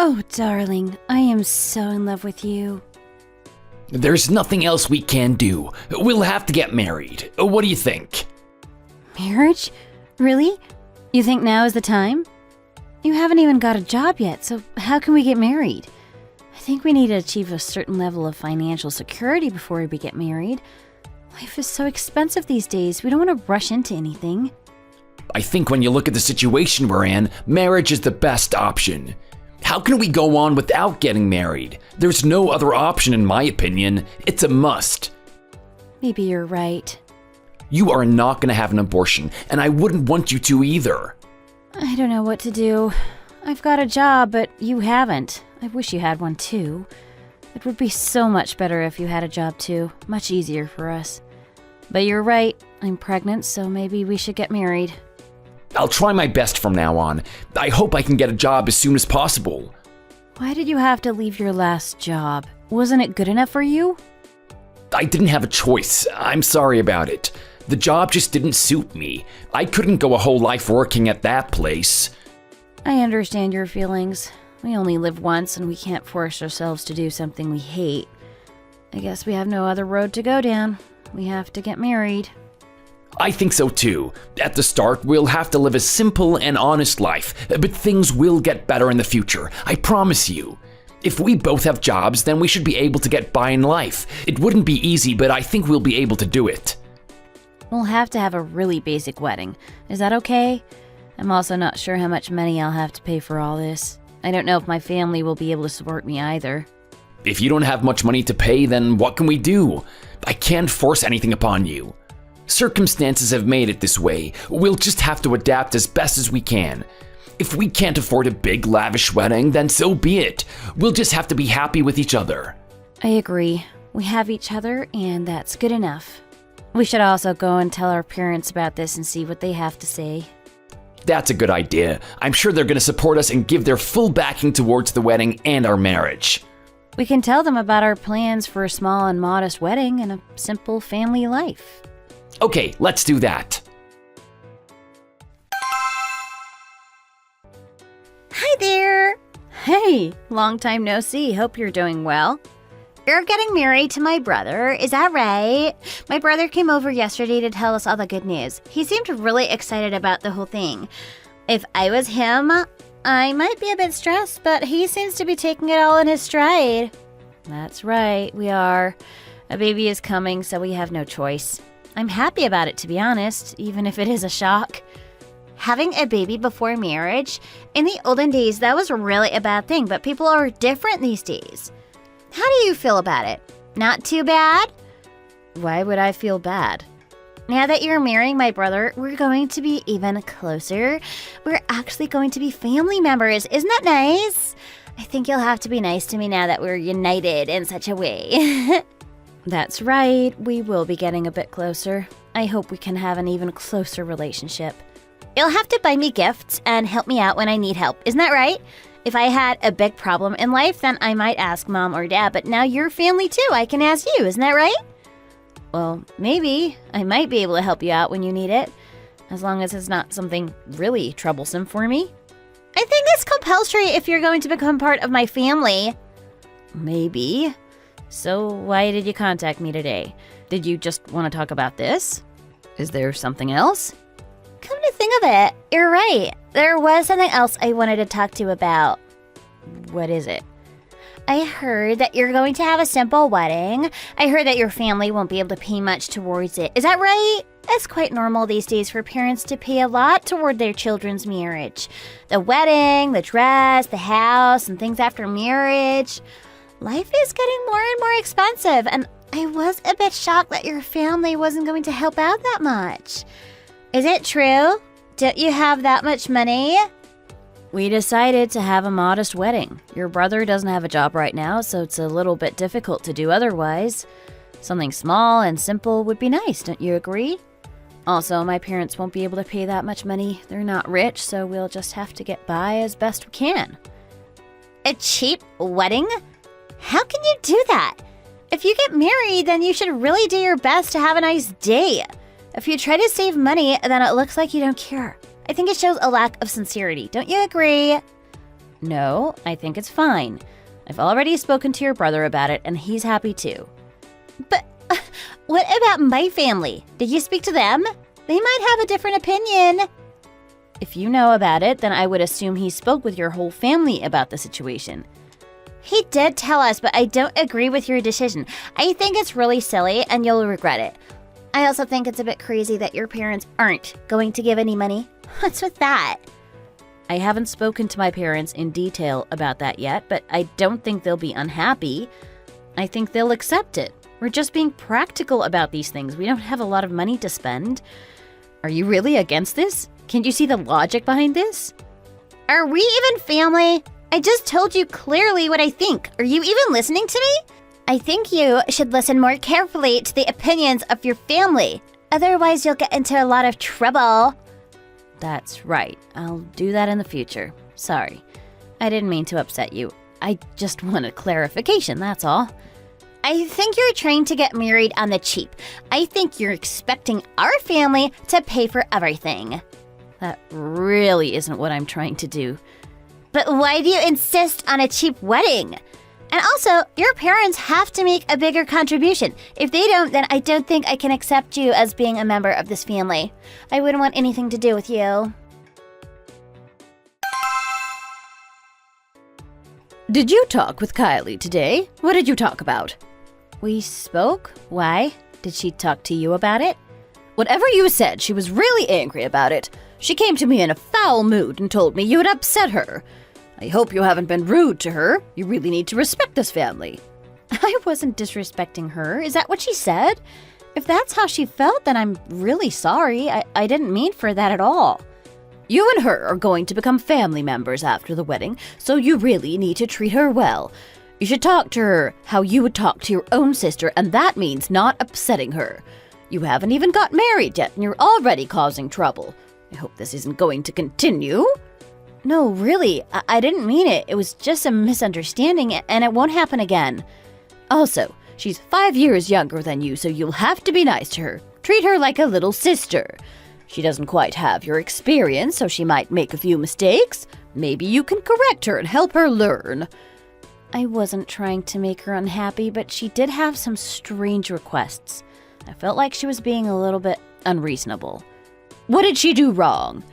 Oh, darling, I am so in love with you. There's nothing else we can do. We'll have to get married. What do you think? Marriage? Really? You think now is the time? You haven't even got a job yet, so how can we get married? I think we need to achieve a certain level of financial security before we get married. Life is so expensive these days, we don't want to rush into anything. I think when you look at the situation we're in, marriage is the best option. How can we go on without getting married? There's no other option in my opinion. It's a must. Maybe you're right. You are not going to have an abortion, and I wouldn't want you to either. I don't know what to do. I've got a job, but you haven't. I wish you had one too. It would be so much better if you had a job too. Much easier for us. But you're right. I'm pregnant, so maybe we should get married. I'll try my best from now on. I hope I can get a job as soon as possible. Why did you have to leave your last job? Wasn't it good enough for you? I didn't have a choice. I'm sorry about it. The job just didn't suit me. I couldn't go a whole life working at that place. I understand your feelings. We only live once and we can't force ourselves to do something we hate. I guess we have no other road to go down. We have to get married. I think so too. At the start, we'll have to live a simple and honest life, but things will get better in the future. I promise you. If we both have jobs, then we should be able to get by in life. It wouldn't be easy, but I think we'll be able to do it. We'll have to have a really basic wedding. Is that okay? I'm also not sure how much money I'll have to pay for all this. I don't know if my family will be able to support me either. If you don't have much money to pay, then what can we do? I can't force anything upon you. Circumstances have made it this way. We'll just have to adapt as best as we can. If we can't afford a big, lavish wedding, then so be it. We'll just have to be happy with each other. I agree. We have each other, and that's good enough. We should also go and tell our parents about this and see what they have to say. That's a good idea. I'm sure they're going to support us and give their full backing towards the wedding and our marriage. We can tell them about our plans for a small and modest wedding and a simple family life. Okay, let's do that. Hi there! Hey, long time no see. Hope you're doing well. You're getting married to my brother, is that right? My brother came over yesterday to tell us all the good news. He seemed really excited about the whole thing. If I was him, I might be a bit stressed, but he seems to be taking it all in his stride. That's right, we are. A baby is coming, so we have no choice. I'm happy about it, to be honest, even if it is a shock. Having a baby before marriage? In the olden days, that was really a bad thing, but people are different these days. How do you feel about it? Not too bad? Why would I feel bad? Now that you're marrying my brother, we're going to be even closer. We're actually going to be family members. Isn't that nice? I think you'll have to be nice to me now that we're united in such a way. That's right. We will be getting a bit closer. I hope we can have an even closer relationship. You'll have to buy me gifts and help me out when I need help. Isn't that right? If I had a big problem in life, then I might ask mom or dad, but now you're family too. I can ask you. Isn't that right? Well, maybe. I might be able to help you out when you need it, as long as it's not something really troublesome for me. I think it's compulsory if you're going to become part of my family. Maybe. So why did you contact me today? Did you just want to talk about this? Is there something else? Come to think of it, you're right. There was something else I wanted to talk to you about. What is it? I heard that you're going to have a simple wedding. I heard that your family won't be able to pay much towards it. Is that right? It's quite normal these days for parents to pay a lot toward their children's marriage. The wedding, the dress, the house, and things after marriage. Life is getting more and more expensive, and I was a bit shocked that your family wasn't going to help out that much. Is it true? Don't you have that much money? We decided to have a modest wedding. Your brother doesn't have a job right now, so it's a little bit difficult to do otherwise. Something small and simple would be nice, don't you agree? Also, my parents won't be able to pay that much money. They're not rich, so we'll just have to get by as best we can. A cheap wedding? How can you do that? If you get married, then you should really do your best to have a nice day. If you try to save money, then it looks like you don't care. I think it shows a lack of sincerity. Don't you agree? No, I think it's fine. I've already spoken to your brother about it, and he's happy too. But what about my family? Did you speak to them? They might have a different opinion. If you know about it, then I would assume he spoke with your whole family about the situation. He did tell us, but I don't agree with your decision. I think it's really silly, and you'll regret it. I also think it's a bit crazy that your parents aren't going to give any money. What's with that? I haven't spoken to my parents in detail about that yet, but I don't think they'll be unhappy. I think they'll accept it. We're just being practical about these things. We don't have a lot of money to spend. Are you really against this? Can't you see the logic behind this? Are we even family? I just told you clearly what I think. Are you even listening to me? I think you should listen more carefully to the opinions of your family. Otherwise, you'll get into a lot of trouble. That's right. I'll do that in the future. Sorry. I didn't mean to upset you. I just wanted clarification, that's all. I think you're trying to get married on the cheap. I think you're expecting our family to pay for everything. That really isn't what I'm trying to do. But why do you insist on a cheap wedding? And also, your parents have to make a bigger contribution. If they don't, then I don't think I can accept you as being a member of this family. I wouldn't want anything to do with you. Did you talk with Kylie today? What did you talk about? We spoke? Why? Did she talk to you about it? Whatever you said, she was really angry about it. She came to me in a foul mood and told me you had upset her. I hope you haven't been rude to her. You really need to respect this family. I wasn't disrespecting her. Is that what she said? If that's how she felt, then I'm really sorry. I didn't mean for that at all. You and her are going to become family members after the wedding, so you really need to treat her well. You should talk to her how you would talk to your own sister, and that means not upsetting her. You haven't even got married yet, and you're already causing trouble. I hope this isn't going to continue. No, really, I didn't mean it. It was just a misunderstanding, and it won't happen again. Also, she's 5 years younger than you, so you'll have to be nice to her. Treat her like a little sister. She doesn't quite have your experience, so she might make a few mistakes. Maybe you can correct her and help her learn. I wasn't trying to make her unhappy, but she did have some strange requests. I felt like she was being a little bit unreasonable. What did she do wrong?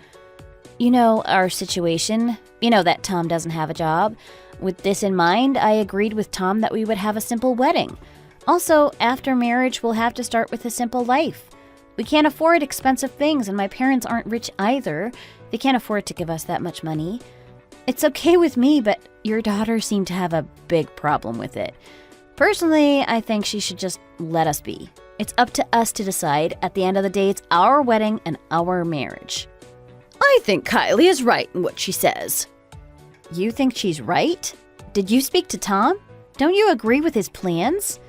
You know, our situation. You know that Tom doesn't have a job. With this in mind, I agreed with Tom that we would have a simple wedding. Also, after marriage, we'll have to start with a simple life. We can't afford expensive things, and my parents aren't rich either. They can't afford to give us that much money. It's okay with me, but your daughter seemed to have a big problem with it. Personally, I think she should just let us be. It's up to us to decide. At the end of the day, it's our wedding and our marriage. I think Kylie is right in what she says. You think she's right? Did you speak to Tom? Don't you agree with his plans?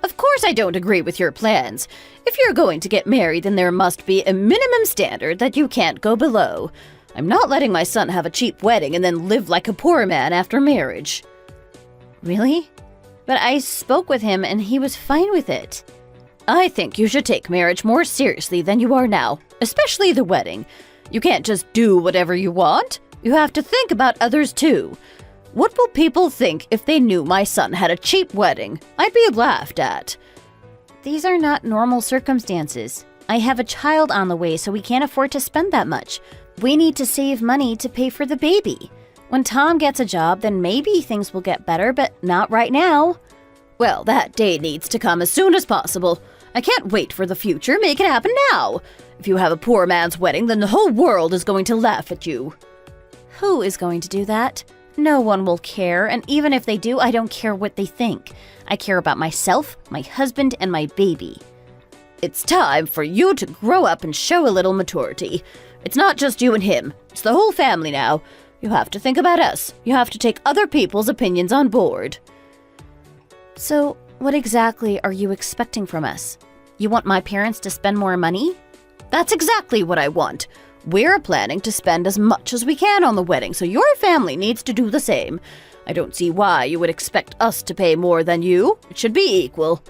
Of course I don't agree with your plans. If you're going to get married, then there must be a minimum standard that you can't go below. I'm not letting my son have a cheap wedding and then live like a poor man after marriage. Really? But I spoke with him and he was fine with it. I think you should take marriage more seriously than you are now, especially the wedding. You can't just do whatever you want. You have to think about others too. What will people think if they knew my son had a cheap wedding? I'd be laughed at. These are not normal circumstances. I have a child on the way, so we can't afford to spend that much. We need to save money to pay for the baby. When Tom gets a job, then maybe things will get better, but not right now. Well, that day needs to come as soon as possible. I can't wait for the future. Make it happen now. If you have a poor man's wedding, then the whole world is going to laugh at you. Who is going to do that? No one will care, and even if they do, I don't care what they think. I care about myself, my husband, and my baby. It's time for you to grow up and show a little maturity. It's not just you and him. It's the whole family now. You have to think about us. You have to take other people's opinions on board. So, what exactly are you expecting from us? You want my parents to spend more money? That's exactly what I want. We're planning to spend as much as we can on the wedding, so your family needs to do the same. I don't see why you would expect us to pay more than you. It should be equal.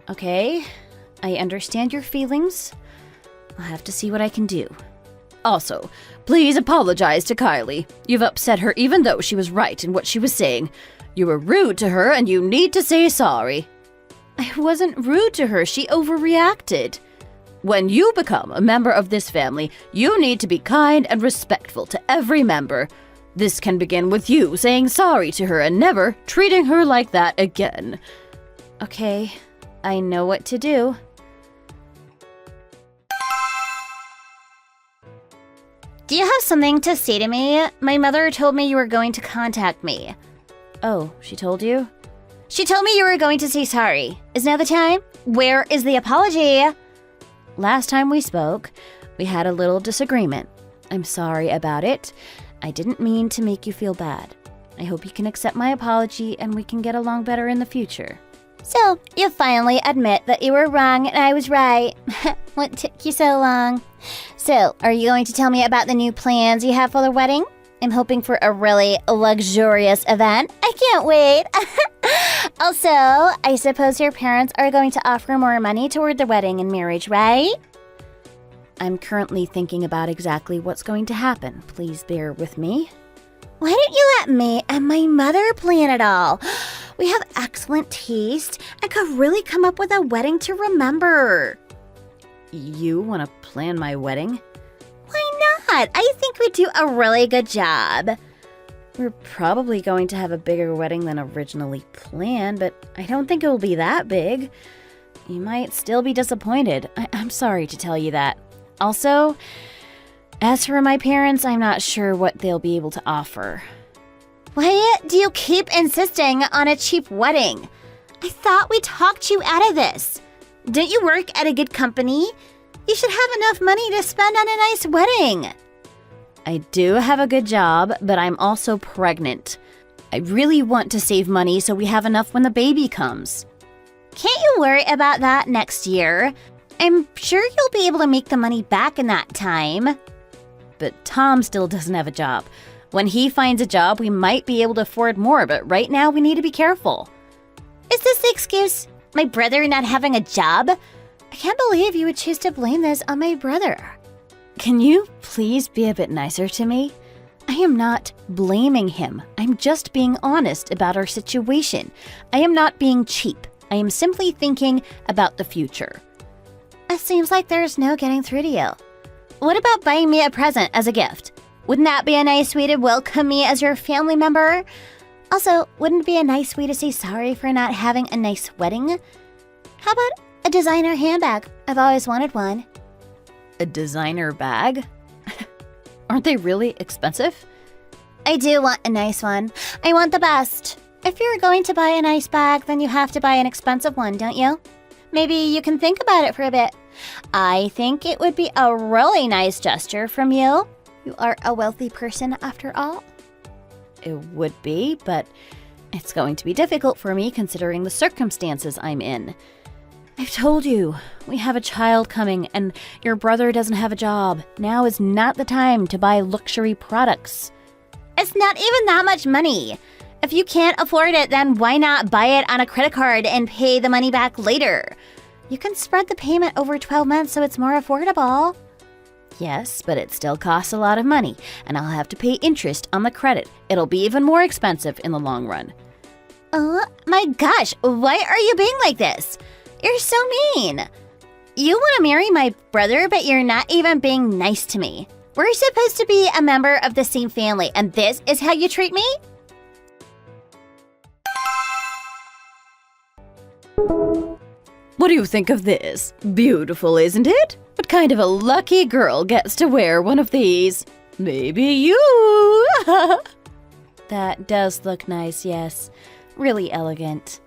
Okay, I understand your feelings. I'll have to see what I can do. Also, please apologize to Kylie. You've upset her even though she was right in what she was saying. You were rude to her and you need to say sorry. I wasn't rude to her, she overreacted. When you become a member of this family, you need to be kind and respectful to every member. This can begin with you saying sorry to her and never treating her like that again. Okay, I know what to do. Do you have something to say to me? My mother told me you were going to contact me. Oh, she told you? She told me you were going to say sorry. Is now the time? Where is the apology? Last time we spoke, we had a little disagreement. I'm sorry about it. I didn't mean to make you feel bad. I hope you can accept my apology and we can get along better in the future. So, you finally admit that you were wrong and I was right. What took you so long? So, are you going to tell me about the new plans you have for the wedding? I'm hoping for a really luxurious event. I can't wait. Also, I suppose your parents are going to offer more money toward the wedding and marriage, right? I'm currently thinking about exactly what's going to happen. Please bear with me. Why don't you let me and my mother plan it all? We have excellent taste and could really come up with a wedding to remember. You want to plan my wedding? Why not? I think we do a really good job. We're probably going to have a bigger wedding than originally planned, but I don't think it will be that big. You might still be disappointed. I'm sorry to tell you that. Also, as for my parents, I'm not sure what they'll be able to offer. Why do you keep insisting on a cheap wedding? I thought we talked you out of this. Don't you work at a good company? You should have enough money to spend on a nice wedding. I do have a good job, but I'm also pregnant. I really want to save money so we have enough when the baby comes. Can't you worry about that next year? I'm sure you'll be able to make the money back in that time. But Tom still doesn't have a job. When he finds a job, we might be able to afford more, but right now we need to be careful. Is this the excuse? My brother not having a job? I can't believe you would choose to blame this on my brother. Can you please be a bit nicer to me? I am not blaming him. I'm just being honest about our situation. I am not being cheap. I am simply thinking about the future. It seems like there's no getting through to you. What about buying me a present as a gift? Wouldn't that be a nice way to welcome me as your family member? Also, wouldn't it be a nice way to say sorry for not having a nice wedding? How about a designer handbag? I've always wanted one. A designer bag? Aren't they really expensive? I do want a nice one. I want the best. If you're going to buy a nice bag, then you have to buy an expensive one, don't you? Maybe you can think about it for a bit. I think it would be a really nice gesture from you. You are a wealthy person after all. It would be, but it's going to be difficult for me considering the circumstances I'm in. I've told you, we have a child coming and your brother doesn't have a job. Now is not the time to buy luxury products. It's not even that much money. If you can't afford it, then why not buy it on a credit card and pay the money back later? You can spread the payment over 12 months so it's more affordable. Yes, but it still costs a lot of money, and I'll have to pay interest on the credit. It'll be even more expensive in the long run. Oh my gosh, why are you being like this? You're so mean. You want to marry my brother, but you're not even being nice to me. We're supposed to be a member of the same family, and this is how you treat me? What do you think of this? Beautiful, isn't it? What kind of a lucky girl gets to wear one of these? Maybe you! That does look nice, yes. Really elegant.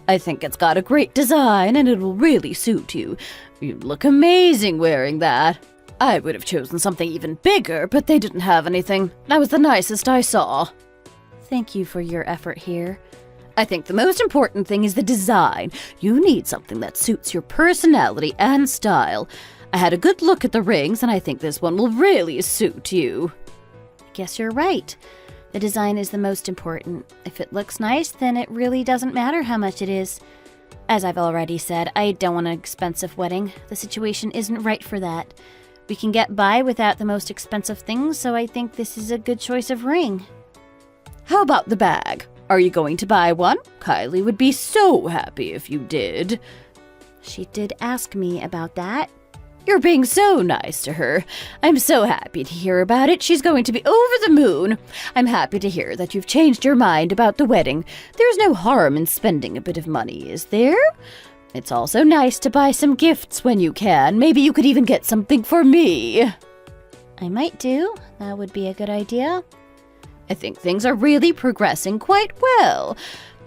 I think it's got a great design and it will really suit you. You look amazing wearing that. I would have chosen something even bigger, but they didn't have anything. That was the nicest I saw. Thank you for your effort here. I think the most important thing is the design. You need something that suits your personality and style. I had a good look at the rings, and I think this one will really suit you. I guess you're right. The design is the most important. If it looks nice, then it really doesn't matter how much it is. As I've already said, I don't want an expensive wedding. The situation isn't right for that. We can get by without the most expensive things, so I think this is a good choice of ring. How about the bag? Are you going to buy one? Kylie would be so happy if you did. She did ask me about that. You're being so nice to her. I'm so happy to hear about it. She's going to be over the moon. I'm happy to hear that you've changed your mind about the wedding. There's no harm in spending a bit of money, is there? It's also nice to buy some gifts when you can. Maybe you could even get something for me. I might do. That would be a good idea. I think things are really progressing quite well.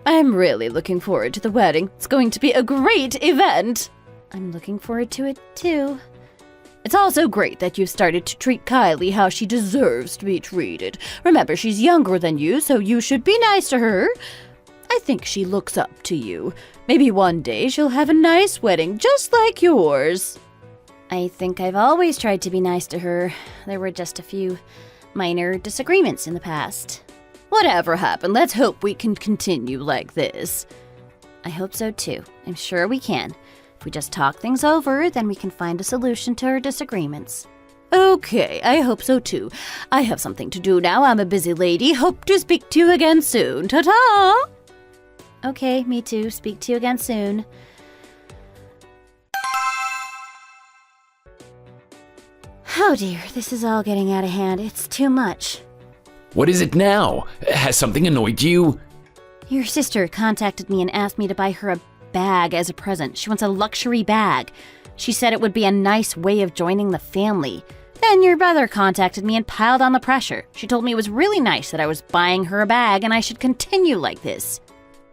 I'm really looking forward to the wedding. It's going to be a great event. I'm looking forward to it too. It's also great that you've started to treat Kylie how she deserves to be treated. Remember, she's younger than you, so you should be nice to her. I think she looks up to you. Maybe one day she'll have a nice wedding just like yours. I think I've always tried to be nice to her. There were just a few minor disagreements in the past. Whatever happened, let's hope we can continue like this. I hope so too. I'm sure we can. If we just talk things over, then we can find a solution to our disagreements. Okay, I hope so too. I have something to do now. I'm a busy lady. Hope to speak to you again soon. Ta-ta! Okay, me too. Speak to you again soon. Oh dear, this is all getting out of hand. It's too much. What is it now? Has something annoyed you? Your sister contacted me and asked me to buy her a bag as a present. She wants a luxury bag. She said it would be a nice way of joining the family. Then your brother contacted me and piled on the pressure. She told me it was really nice that I was buying her a bag and I should continue like this.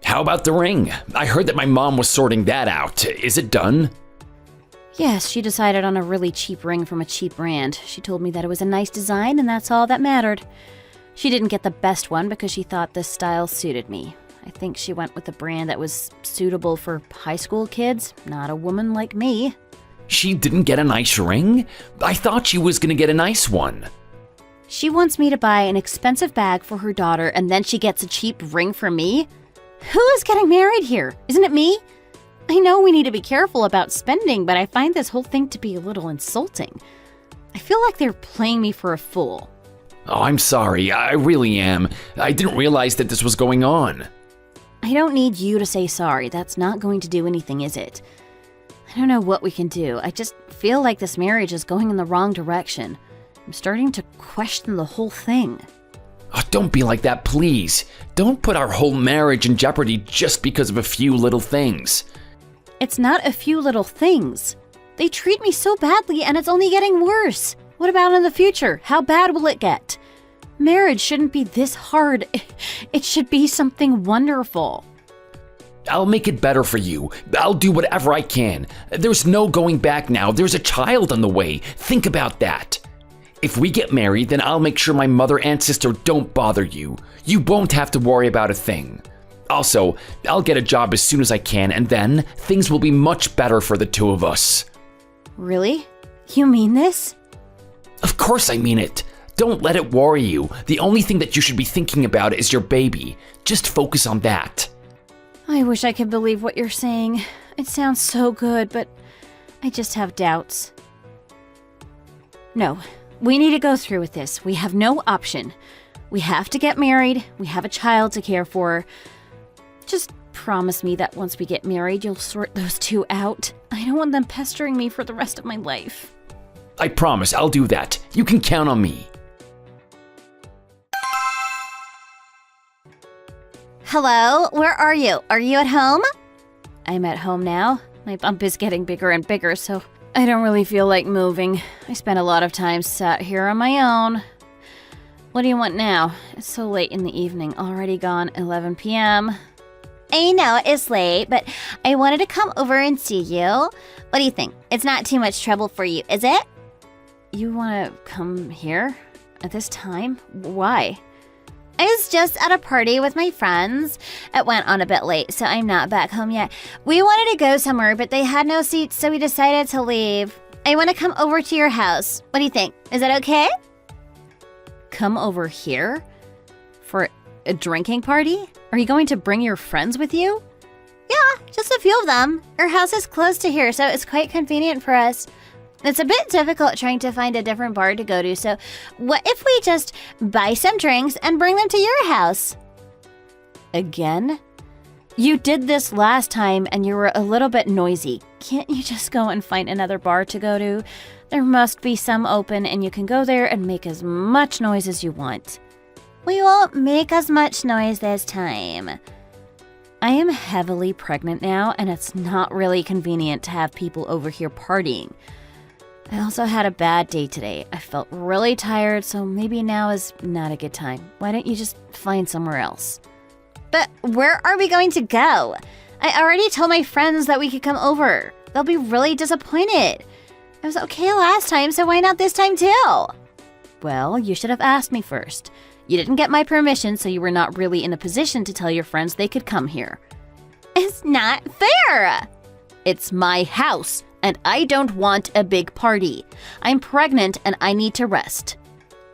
How about the ring? I heard that my mom was sorting that out. Is it done? Yes, she decided on a really cheap ring from a cheap brand. She told me that it was a nice design and that's all that mattered. She didn't get the best one because she thought this style suited me. I think she went with a brand that was suitable for high school kids, not a woman like me. She didn't get a nice ring? I thought she was gonna get a nice one. She wants me to buy an expensive bag for her daughter and then she gets a cheap ring for me? Who is getting married here? Isn't it me? I know we need to be careful about spending, but I find this whole thing to be a little insulting. I feel like they're playing me for a fool. Oh, I'm sorry. I really am. I didn't realize that this was going on. I don't need you to say sorry. That's not going to do anything, is it? I don't know what we can do. I just feel like this marriage is going in the wrong direction. I'm starting to question the whole thing. Oh, don't be like that, please. Don't put our whole marriage in jeopardy just because of a few little things. It's not a few little things. They treat me so badly and it's only getting worse. What about in the future? How bad will it get? Marriage shouldn't be this hard. It should be something wonderful. I'll make it better for you. I'll do whatever I can. There's no going back now. There's a child on the way. Think about that. If we get married, then I'll make sure my mother and sister don't bother you. You won't have to worry about a thing. Also, I'll get a job as soon as I can, and then things will be much better for the two of us. Really? You mean this? Of course I mean it. Don't let it worry you. The only thing that you should be thinking about is your baby. Just focus on that. I wish I could believe what you're saying. It sounds so good, but I just have doubts. No, we need to go through with this. We have no option. We have to get married. We have a child to care for. Just promise me that once we get married, you'll sort those two out. I don't want them pestering me for the rest of my life. I promise I'll do that. You can count on me. Hello, where are you? Are you at home? I'm at home now. My bump is getting bigger and bigger, so I don't really feel like moving. I spent a lot of time sat here on my own. What do you want now? It's so late in the evening, already gone 11 p.m. I know it's late, but I wanted to come over and see you. What do you think? It's not too much trouble for you, is it? You want to come here at this time? Why? I was just at a party with my friends. It went on a bit late, so I'm not back home yet. We wanted to go somewhere, but they had no seats, so we decided to leave. I want to come over to your house. What do you think? Is that okay? Come over here? For a drinking party? Are you going to bring your friends with you? Yeah, just a few of them. Our house is close to here, so it's quite convenient for us. It's a bit difficult trying to find a different bar to go to, so what if we just buy some drinks and bring them to your house? Again? You did this last time and you were a little bit noisy. Can't you just go and find another bar to go to? There must be some open and you can go there and make as much noise as you want. We won't make as much noise this time. I am heavily pregnant now and it's not really convenient to have people over here partying. I also had a bad day today. I felt really tired, so maybe now is not a good time. Why don't you just find somewhere else? But where are we going to go? I already told my friends that we could come over. They'll be really disappointed. It was okay last time, so why not this time too? Well, you should have asked me first. You didn't get my permission, so you were not really in a position to tell your friends they could come here. It's not fair! It's my house, and I don't want a big party. I'm pregnant and I need to rest.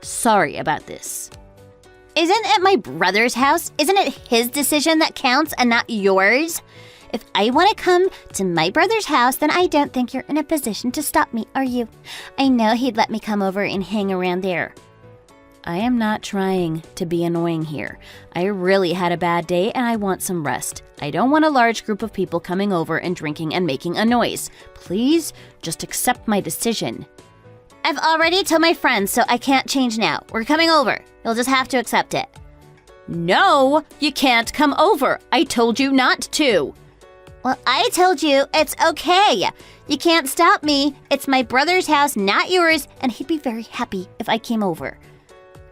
Sorry about this. Isn't it my brother's house? Isn't it his decision that counts and not yours? If I want to come to my brother's house, then I don't think you're in a position to stop me, are you? I know he'd let me come over and hang around there. I am not trying to be annoying here. I really had a bad day and I want some rest. I don't want a large group of people coming over and drinking and making a noise. Please, just accept my decision. I've already told my friends, so I can't change now. We're coming over. You'll just have to accept it. No, you can't come over. I told you not to. Well, I told you it's okay. You can't stop me. It's my brother's house, not yours, and he'd be very happy if I came over.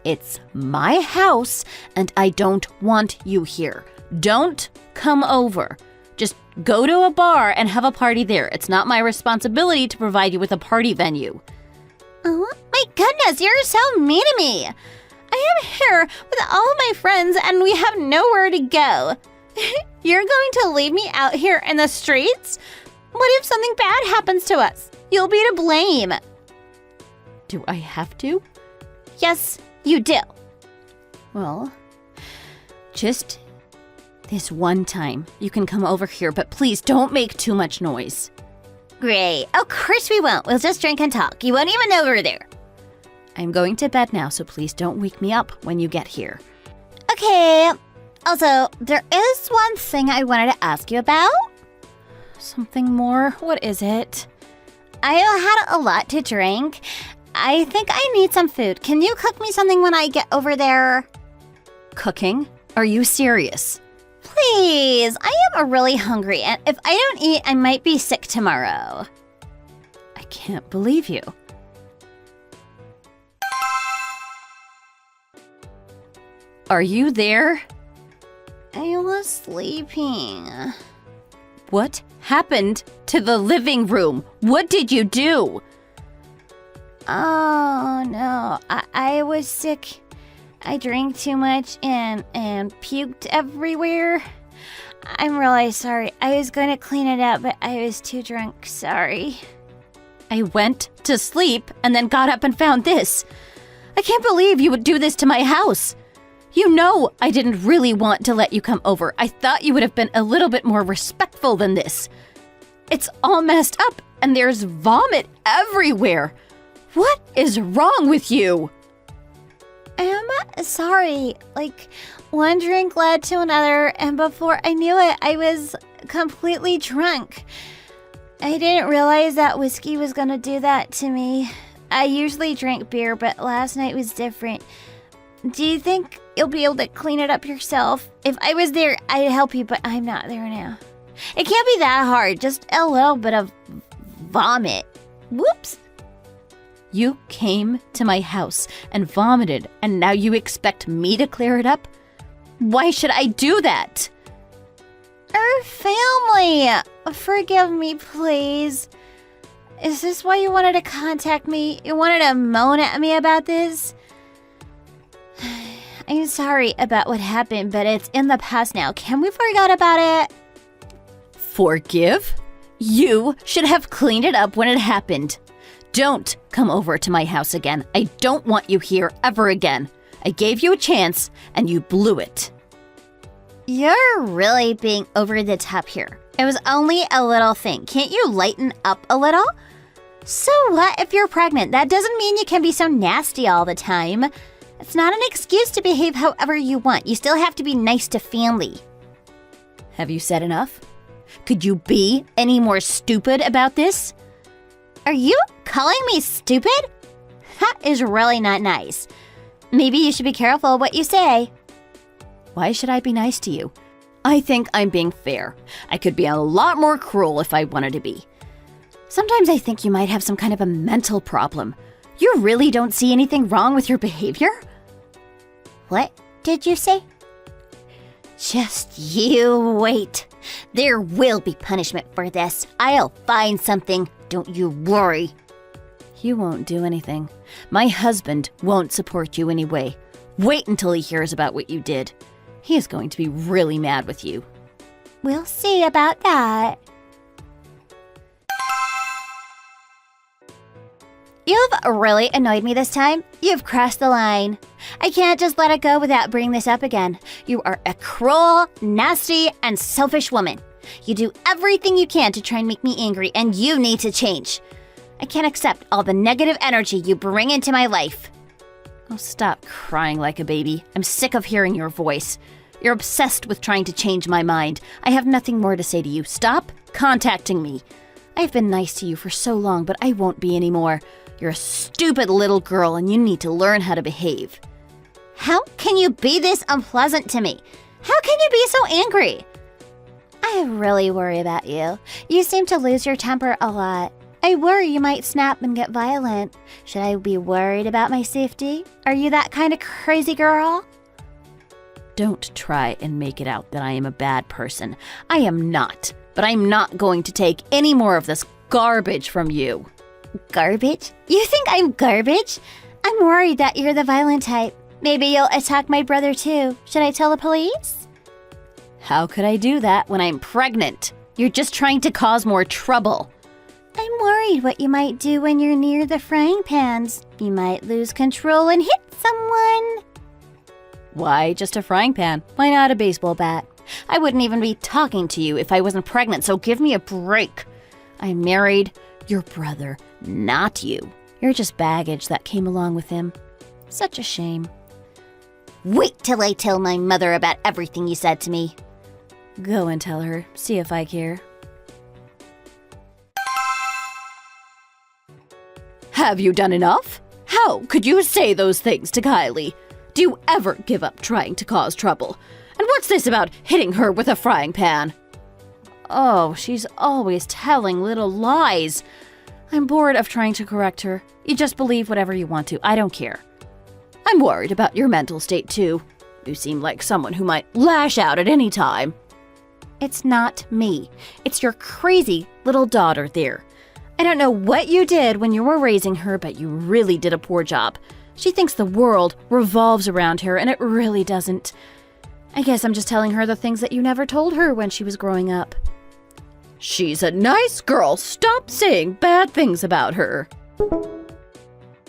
It's my house, and I don't want you here. Don't come over. Just go to a bar and have a party there. It's not my responsibility to provide you with a party venue. Oh, my goodness, you're so mean to me. I am here with all of my friends, and we have nowhere to go. You're going to leave me out here in the streets? What if something bad happens to us? You'll be to blame. Do I have to? Yes, you do. Well, just this one time. You can come over here, but please don't make too much noise. Great. Of course we won't. We'll just drink and talk. You won't even know we're there. I'm going to bed now, so please don't wake me up when you get here. Okay. Also, there is one thing I wanted to ask you about. Something more? What is it? I had a lot to drink. I think I need some food. Can you cook me something when I get over there? Cooking? Are you serious? Please, I am really hungry, and if I don't eat, I might be sick tomorrow. I can't believe you. Are you there? I was sleeping. What happened to the living room? What did you do? Oh no, I was sick. I drank too much and puked everywhere. I'm really sorry. I was going to clean it up, but I was too drunk. Sorry. I went to sleep and then got up and found this. I can't believe you would do this to my house. You know I didn't really want to let you come over. I thought you would have been a little bit more respectful than this. It's all messed up and there's vomit everywhere. What is wrong with you? I'm sorry. Like, one drink led to another, and before I knew it, I was completely drunk. I didn't realize that whiskey was gonna do that to me. I usually drink beer, but last night was different. Do you think you'll be able to clean it up yourself? If I was there, I'd help you, but I'm not there now. It can't be that hard, just a little bit of vomit. Whoops. You came to my house and vomited, and now you expect me to clear it up? Why should I do that? Our family. Forgive me, please. Is this why you wanted to contact me? You wanted to moan at me about this? I'm sorry about what happened, but it's in the past now. Can we forget about it? Forgive? You should have cleaned it up when it happened. Don't come over to my house again. I don't want you here ever again. I gave you a chance, and you blew it. You're really being over the top here. It was only a little thing. Can't you lighten up a little? So what if you're pregnant? That doesn't mean you can be so nasty all the time. It's not an excuse to behave however you want. You still have to be nice to family. Have you said enough? Could you be any more stupid about this? Are you calling me stupid? That is really not nice. Maybe you should be careful what you say. Why should I be nice to you? I think I'm being fair. I could be a lot more cruel if I wanted to be. Sometimes I think you might have some kind of a mental problem. You really don't see anything wrong with your behavior? What did you say? Just you wait. There will be punishment for this. I'll find something. Don't you worry. You won't do anything. My husband won't support you anyway. Wait until he hears about what you did. He is going to be really mad with you. We'll see about that. You've really annoyed me this time. You've crossed the line. I can't just let it go without bringing this up again. You are a cruel, nasty, and selfish woman. You do everything you can to try and make me angry, and you need to change. I can't accept all the negative energy you bring into my life. Oh, stop crying like a baby. I'm sick of hearing your voice. You're obsessed with trying to change my mind. I have nothing more to say to you. Stop contacting me. I've been nice to you for so long, but I won't be anymore. You're a stupid little girl and you need to learn how to behave. How can you be this unpleasant to me? How can you be so angry? I really worry about you. You seem to lose your temper a lot. I worry you might snap and get violent. Should I be worried about my safety? Are you that kind of crazy girl? Don't try and make it out that I am a bad person. I am not, but I'm not going to take any more of this garbage from you. Garbage? You think I'm garbage? I'm worried that you're the violent type. Maybe you'll attack my brother too. Should I tell the police? How could I do that when I'm pregnant? You're just trying to cause more trouble. I'm worried what you might do when you're near the frying pans. You might lose control and hit someone. Why just a frying pan? Why not a baseball bat? I wouldn't even be talking to you if I wasn't pregnant, so give me a break. I married your brother, not you. You're just baggage that came along with him. Such a shame. Wait till I tell my mother about everything you said to me. Go and tell her. See if I care. Have you done enough? How could you say those things to Kylie? Do you ever give up trying to cause trouble? And what's this about hitting her with a frying pan? Oh, she's always telling little lies. I'm bored of trying to correct her. You just believe whatever you want to. I don't care. I'm worried about your mental state, too. You seem like someone who might lash out at any time. It's not me. It's your crazy little daughter there. I don't know what you did when you were raising her, but you really did a poor job. She thinks the world revolves around her, and it really doesn't. I guess I'm just telling her the things that you never told her when she was growing up. She's a nice girl. Stop saying bad things about her.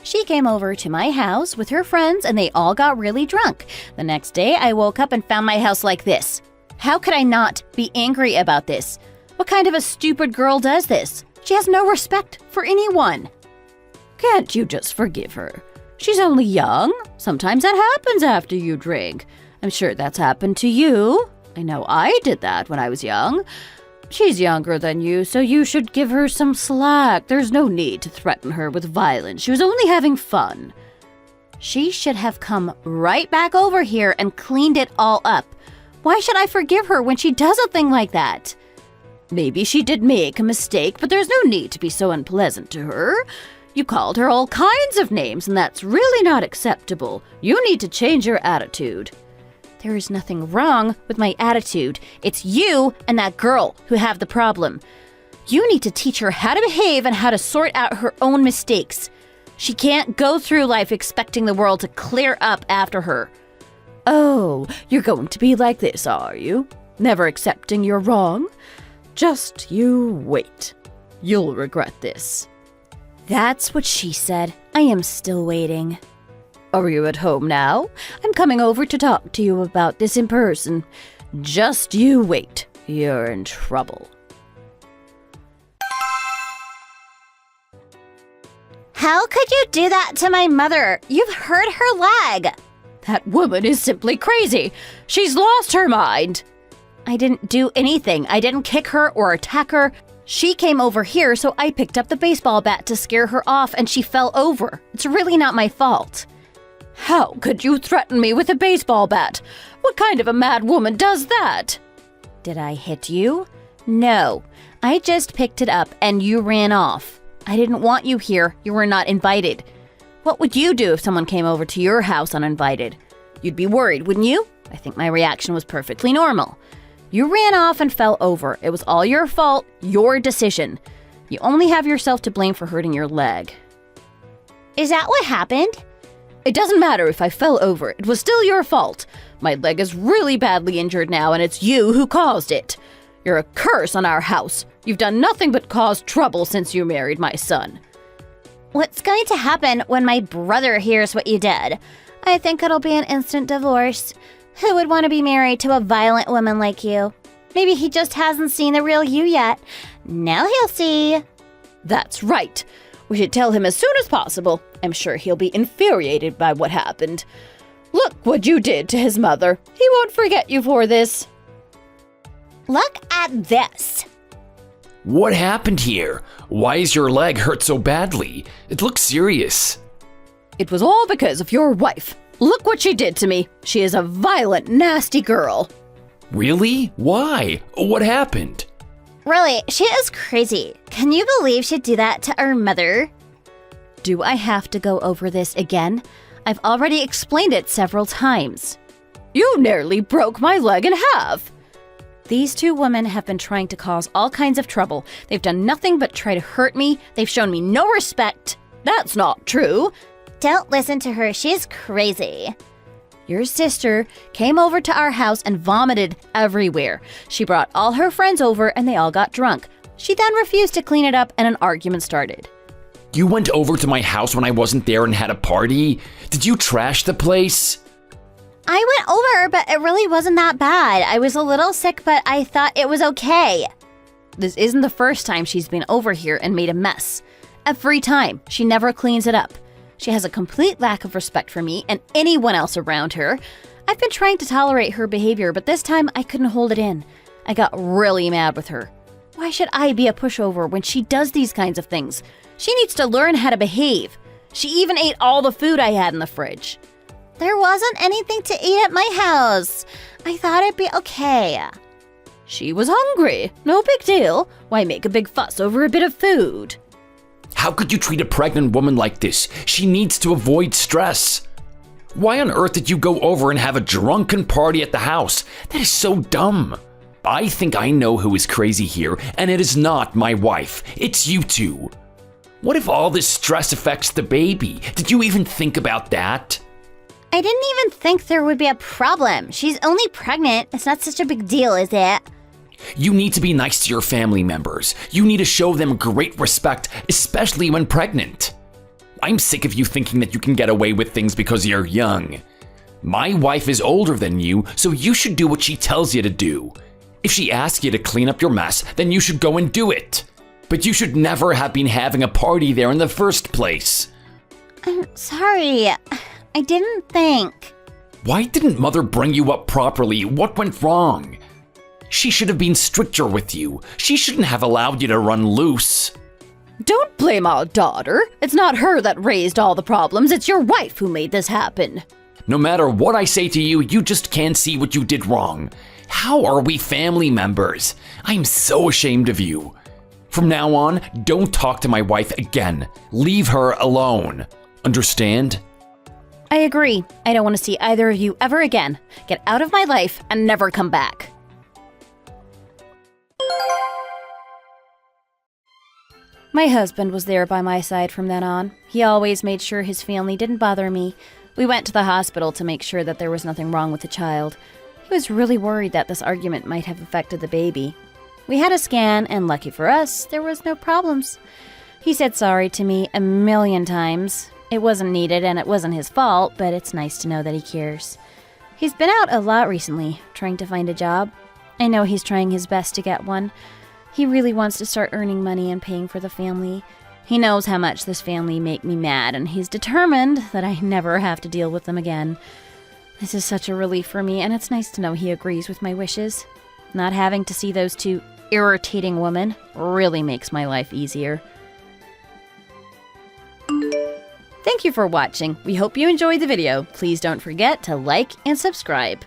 She came over to my house with her friends and they all got really drunk. The next day, I woke up and found my house like this. How could I not be angry about this? What kind of a stupid girl does this? She has no respect for anyone. Can't you just forgive her? She's only young. Sometimes that happens after you drink. I'm sure that's happened to you. I know I did that when I was young. She's younger than you, so you should give her some slack. There's no need to threaten her with violence. She was only having fun. She should have come right back over here and cleaned it all up. Why should I forgive her when she does a thing like that? Maybe she did make a mistake, but there's no need to be so unpleasant to her. You called her all kinds of names, and that's really not acceptable. You need to change your attitude. There is nothing wrong with my attitude. It's you and that girl who have the problem. You need to teach her how to behave and how to sort out her own mistakes. She can't go through life expecting the world to clear up after her. Oh, you're going to be like this, are you? Never accepting you're wrong? Just you wait. You'll regret this. That's what she said. I am still waiting. Are you at home now? I'm coming over to talk to you about this in person. Just you wait. You're in trouble. How could you do that to my mother? You've hurt her leg. That woman is simply crazy. She's lost her mind. I didn't do anything. I didn't kick her or attack her. She came over here, so I picked up the baseball bat to scare her off and she fell over. It's really not my fault. How could you threaten me with a baseball bat? What kind of a mad woman does that? Did I hit you? No. I just picked it up and you ran off. I didn't want you here. You were not invited. What would you do if someone came over to your house uninvited? You'd be worried, wouldn't you? I think my reaction was perfectly normal. You ran off and fell over. It was all your fault, your decision. You only have yourself to blame for hurting your leg. Is that what happened? It doesn't matter if I fell over. It was still your fault. My leg is really badly injured now, and it's you who caused it. You're a curse on our house. You've done nothing but cause trouble since you married my son. What's going to happen when my brother hears what you did? I think it'll be an instant divorce. Who would want to be married to a violent woman like you? Maybe he just hasn't seen the real you yet. Now he'll see. That's right. We should tell him as soon as possible. I'm sure he'll be infuriated by what happened. Look what you did to his mother. He won't forget you for this. Look at this. What happened here? Why is your leg hurt so badly? It looks serious. It was all because of your wife. Look what she did to me. She is a violent, nasty girl. Really? Why? What happened? Really, she is crazy. Can you believe she'd do that to our mother? Do I have to go over this again? I've already explained it several times. You nearly broke my leg in half. These two women have been trying to cause all kinds of trouble. They've done nothing but try to hurt me. They've shown me no respect. That's not true. Don't listen to her. She's crazy. Your sister came over to our house and vomited everywhere. She brought all her friends over and they all got drunk. She then refused to clean it up and an argument started. You went over to my house when I wasn't there and had a party? Did you trash the place? I went over, but it really wasn't that bad. I was a little sick, but I thought it was okay. This isn't the first time she's been over here and made a mess. Every time, she never cleans it up. She has a complete lack of respect for me and anyone else around her. I've been trying to tolerate her behavior, but this time I couldn't hold it in. I got really mad with her. Why should I be a pushover when she does these kinds of things? She needs to learn how to behave. She even ate all the food I had in the fridge. There wasn't anything to eat at my house. I thought it'd be okay. She was hungry. No big deal. Why make a big fuss over a bit of food? How could you treat a pregnant woman like this? She needs to avoid stress. Why on earth did you go over and have a drunken party at the house? That is so dumb. I think I know who is crazy here, and it is not my wife. It's you two. What if all this stress affects the baby? Did you even think about that? I didn't even think there would be a problem. She's only pregnant. It's not such a big deal, is it? You need to be nice to your family members. You need to show them great respect, especially when pregnant. I'm sick of you thinking that you can get away with things because you're young. My wife is older than you, so you should do what she tells you to do. If she asks you to clean up your mess, then you should go and do it. But you should never have been having a party there in the first place. I'm sorry. I didn't think. Why didn't Mother bring you up properly? What went wrong? She should have been stricter with you. She shouldn't have allowed you to run loose. Don't blame our daughter. It's not her that raised all the problems. It's your wife who made this happen. No matter what I say to you, you just can't see what you did wrong. How are we family members? I'm so ashamed of you. From now on, don't talk to my wife again. Leave her alone. Understand? I agree. I don't want to see either of you ever again. Get out of my life and never come back. My husband was there by my side from then on. He always made sure his family didn't bother me. We went to the hospital to make sure that there was nothing wrong with the child. He was really worried that this argument might have affected the baby. We had a scan, and lucky for us, there was no problems. He said sorry to me a million times. It wasn't needed and it wasn't his fault, but it's nice to know that he cares. He's been out a lot recently, trying to find a job. I know he's trying his best to get one. He really wants to start earning money and paying for the family. He knows how much this family make me mad, and he's determined that I never have to deal with them again. This is such a relief for me, and it's nice to know he agrees with my wishes. Not having to see those two irritating women really makes my life easier. Thank you for watching. We hope you enjoyed the video. Please don't forget to like and subscribe.